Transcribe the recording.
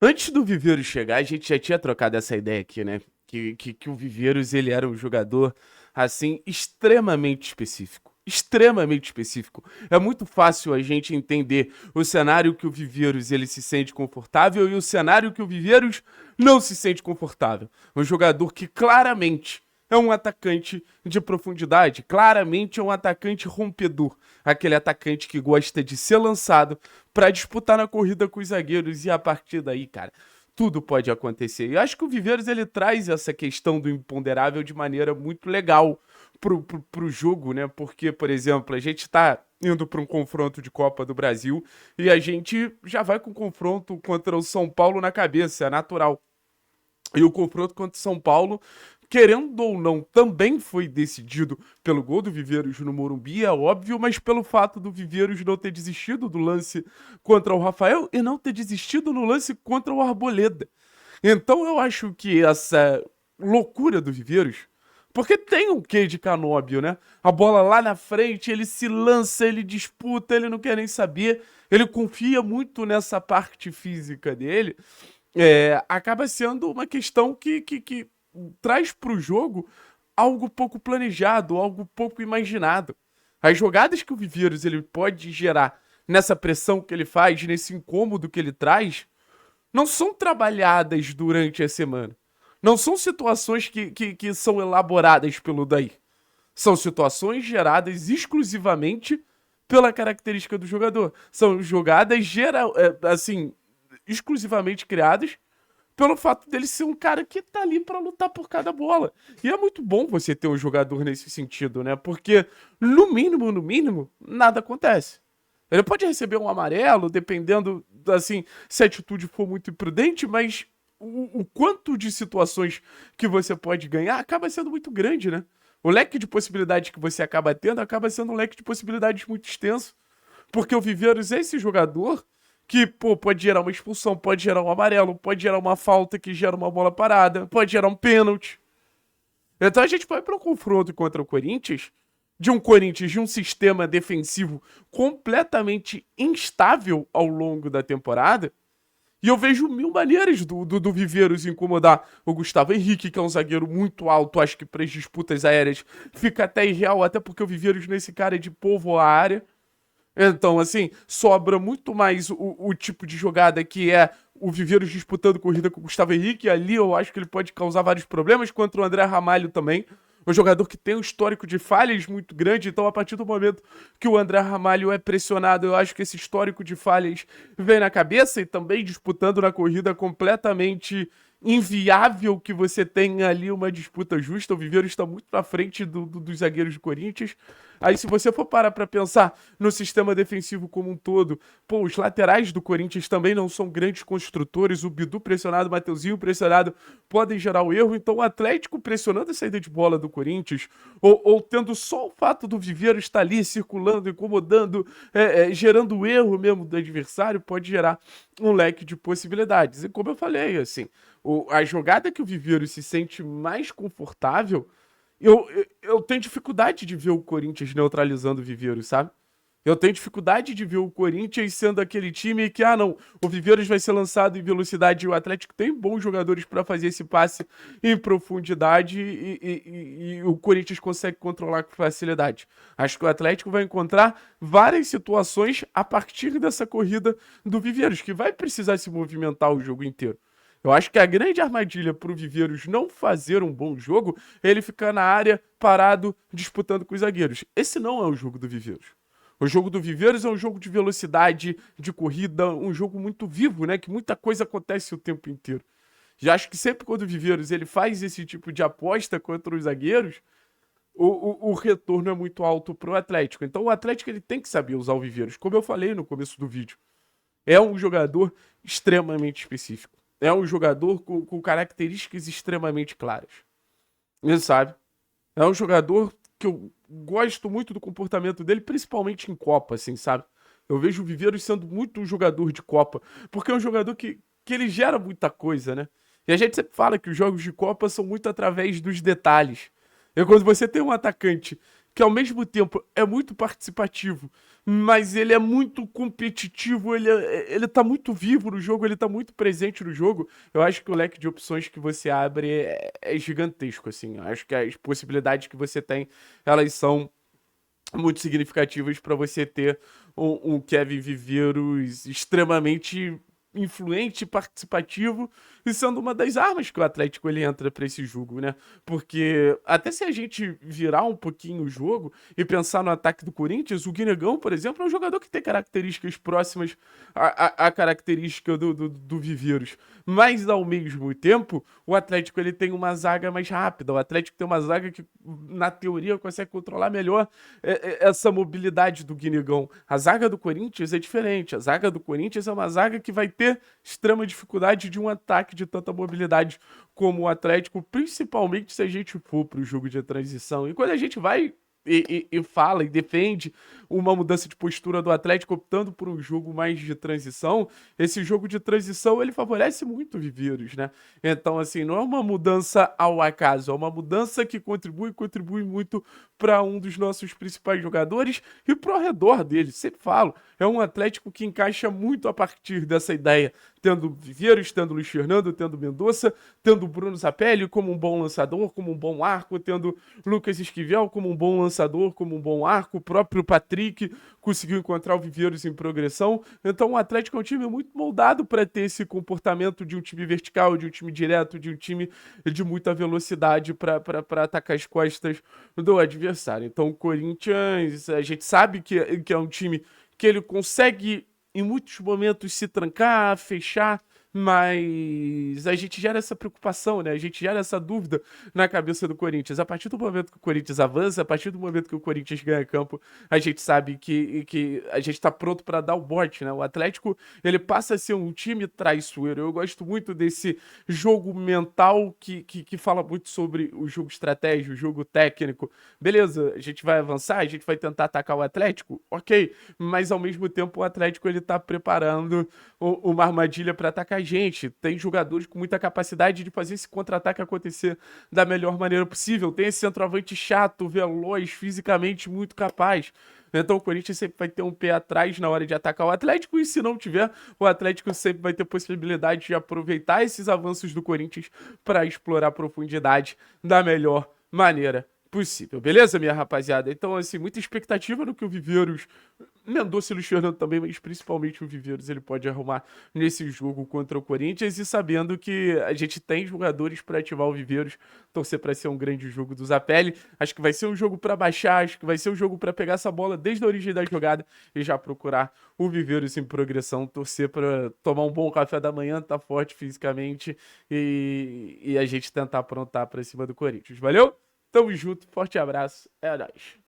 Antes do Viveiros chegar, a gente já tinha trocado essa ideia aqui, né? Que o Viveiros ele era um jogador, assim, extremamente específico. Extremamente específico. É muito fácil a gente entender o cenário que o Viveiros ele se sente confortável e o cenário que o Viveiros não se sente confortável. Um jogador que claramente é um atacante de profundidade, claramente é um atacante rompedor, aquele atacante que gosta de ser lançado para disputar na corrida com os zagueiros e a partir daí, cara, tudo pode acontecer. E eu acho que o Viveiros ele traz essa questão do imponderável de maneira muito legal pro jogo, né? Porque, por exemplo, a gente tá indo para um confronto de Copa do Brasil e a gente já vai com o confronto contra o São Paulo na cabeça, é natural. E o confronto contra o São Paulo, querendo ou não, também foi decidido pelo gol do Viveiros no Morumbi, é óbvio, mas pelo fato do Viveiros não ter desistido do lance contra o Rafael e não ter desistido no lance contra o Arboleda. Então eu acho que essa loucura do Viveiros, porque tem um quê de Canóbio, né? A bola lá na frente, ele se lança, ele disputa, ele não quer nem saber, ele confia muito nessa parte física dele, acaba sendo uma questão que traz para o jogo algo pouco planejado, algo pouco imaginado. As jogadas que o Viveiros ele pode gerar nessa pressão que ele faz, nesse incômodo que ele traz, não são trabalhadas durante a semana. Não são situações que são elaboradas pelo Daí. São situações geradas exclusivamente pela característica do jogador. São jogadas assim, exclusivamente criadas pelo fato dele ser um cara que tá ali pra lutar por cada bola. E é muito bom você ter um jogador nesse sentido, né? Porque, no mínimo, nada acontece. Ele pode receber um amarelo, dependendo, assim, se a atitude for muito imprudente, mas o quanto de situações que você pode ganhar acaba sendo muito grande, né? O leque de possibilidades que você acaba tendo acaba sendo um leque de possibilidades muito extenso. Porque o Viveiros é esse jogador que, pô, pode gerar uma expulsão, pode gerar um amarelo, pode gerar uma falta que gera uma bola parada, pode gerar um pênalti. Então a gente vai para um confronto contra o Corinthians, de um sistema defensivo completamente instável ao longo da temporada, e eu vejo mil maneiras do Viveiros incomodar o Gustavo Henrique, que é um zagueiro muito alto, acho que para as disputas aéreas fica até irreal, até porque o Viveiros nesse cara é de povoar a área. Então, assim, sobra muito mais o tipo de jogada que é o Viveiros disputando corrida com o Gustavo Henrique. Ali eu acho que ele pode causar vários problemas contra o André Ramalho também. Um jogador que tem um histórico de falhas muito grande. Então, a partir do momento que o André Ramalho é pressionado, eu acho que esse histórico de falhas vem na cabeça e também disputando na corrida completamente inviável que você tenha ali uma disputa justa. O Viveiros está muito na frente dos zagueiros do Corinthians. Aí, se você for parar para pensar no sistema defensivo como um todo, pô, os laterais do Corinthians também não são grandes construtores. O Bidu pressionado, o Mateuzinho pressionado podem gerar o erro. Então, o Atlético pressionando a saída de bola do Corinthians, ou tendo só o fato do Viveiro estar ali circulando, incomodando, gerando o erro mesmo do adversário, pode gerar um leque de possibilidades. E como eu falei, assim, a jogada que o Viveiro se sente mais confortável, eu tenho dificuldade de ver o Corinthians neutralizando o Viveiros, sabe? Eu tenho dificuldade de ver o Corinthians sendo aquele time que, não, o Viveiros vai ser lançado em velocidade e o Atlético tem bons jogadores para fazer esse passe em profundidade e o Corinthians consegue controlar com facilidade. Acho que o Atlético vai encontrar várias situações a partir dessa corrida do Viveiros, que vai precisar se movimentar o jogo inteiro. Eu acho que a grande armadilha para o Viveiros não fazer um bom jogo é ele ficar na área parado disputando com os zagueiros. Esse não é o jogo do Viveiros. O jogo do Viveiros é um jogo de velocidade, de corrida, um jogo muito vivo, né? Que muita coisa acontece o tempo inteiro. Já acho que sempre quando o Viveiros ele faz esse tipo de aposta contra os zagueiros, o retorno é muito alto para o Atlético. Então o Atlético ele tem que saber usar o Viveiros. Como eu falei no começo do vídeo, é um jogador extremamente específico. É um jogador com características extremamente claras. Ele sabe. É um jogador que eu gosto muito do comportamento dele, principalmente em Copa, assim, sabe? Eu vejo o Viveiros sendo muito um jogador de Copa, porque é um jogador que ele gera muita coisa, né? E a gente sempre fala que os jogos de Copa são muito através dos detalhes. E quando você tem um atacante que ao mesmo tempo é muito participativo, mas ele é muito competitivo, ele tá muito vivo no jogo, ele tá muito presente no jogo. Eu acho que o leque de opções que você abre é gigantesco, assim. Eu acho que as possibilidades que você tem, elas são muito significativas para você ter um Kevin Viveiros extremamente influente, participativo e sendo uma das armas que o Atlético ele entra para esse jogo, né? Porque até se a gente virar um pouquinho o jogo e pensar no ataque do Corinthians, o Guinegão, por exemplo, é um jogador que tem características próximas à característica do Viveiros, mas ao mesmo tempo o Atlético ele tem uma zaga mais rápida, o Atlético tem uma zaga que na teoria consegue controlar melhor essa mobilidade do Guinegão. A zaga do Corinthians é diferente. A zaga do Corinthians é uma zaga que vai ter extrema dificuldade de um ataque de tanta mobilidade como o Atlético, principalmente se a gente for para o jogo de transição. E quando a gente vai e fala e defende uma mudança de postura do Atlético optando por um jogo mais de transição, esse jogo de transição ele favorece muito o Viveiros, né? Então, assim, não é uma mudança ao acaso, é uma mudança que contribui muito para um dos nossos principais jogadores e pro redor dele. Sempre falo, é um Atlético que encaixa muito a partir dessa ideia, tendo Viveiros, tendo Luiz Fernando, tendo Mendonça, tendo Bruno Zapelli como um bom lançador, como um bom arco, tendo Lucas Esquivel como um bom lançador, como um bom arco, o próprio Patrick conseguiu encontrar o Viveiros em progressão. Então o Atlético é um time muito moldado para ter esse comportamento de um time vertical, de um time direto, de um time de muita velocidade para atacar as costas do adversário. Então o Corinthians, a gente sabe que é um time que ele consegue em muitos momentos se trancar, fechar, mas a gente gera essa preocupação, né? A gente gera essa dúvida na cabeça do Corinthians. A partir do momento que o Corinthians avança, a partir do momento que o Corinthians ganha campo, a gente sabe que a gente tá pronto para dar o bote, né? O Atlético, ele passa a ser um time traiçoeiro. Eu gosto muito desse jogo mental que fala muito sobre o jogo estratégico, o jogo técnico. Beleza, a gente vai avançar, a gente vai tentar atacar o Atlético, ok, mas ao mesmo tempo o Atlético ele tá preparando uma armadilha para atacar a gente. Tem jogadores com muita capacidade de fazer esse contra-ataque acontecer da melhor maneira possível. Tem esse centroavante chato, veloz, fisicamente muito capaz. Então o Corinthians sempre vai ter um pé atrás na hora de atacar o Atlético, e se não tiver, o Atlético sempre vai ter possibilidade de aproveitar esses avanços do Corinthians para explorar a profundidade da melhor maneira possível. Beleza, minha rapaziada? Então, assim, muita expectativa no que o Viveiros, Mendonça e Luiz Fernando também, mas principalmente o Viveiros, ele pode arrumar nesse jogo contra o Corinthians, e sabendo que a gente tem jogadores para ativar o Viveiros, torcer para ser um grande jogo do Zapelli. Acho que vai ser um jogo para baixar, acho que vai ser um jogo para pegar essa bola desde a origem da jogada e já procurar o Viveiros em progressão, torcer para tomar um bom café da manhã, tá forte fisicamente e a gente tentar aprontar para cima do Corinthians. Valeu? Tamo junto, forte abraço, é nóis.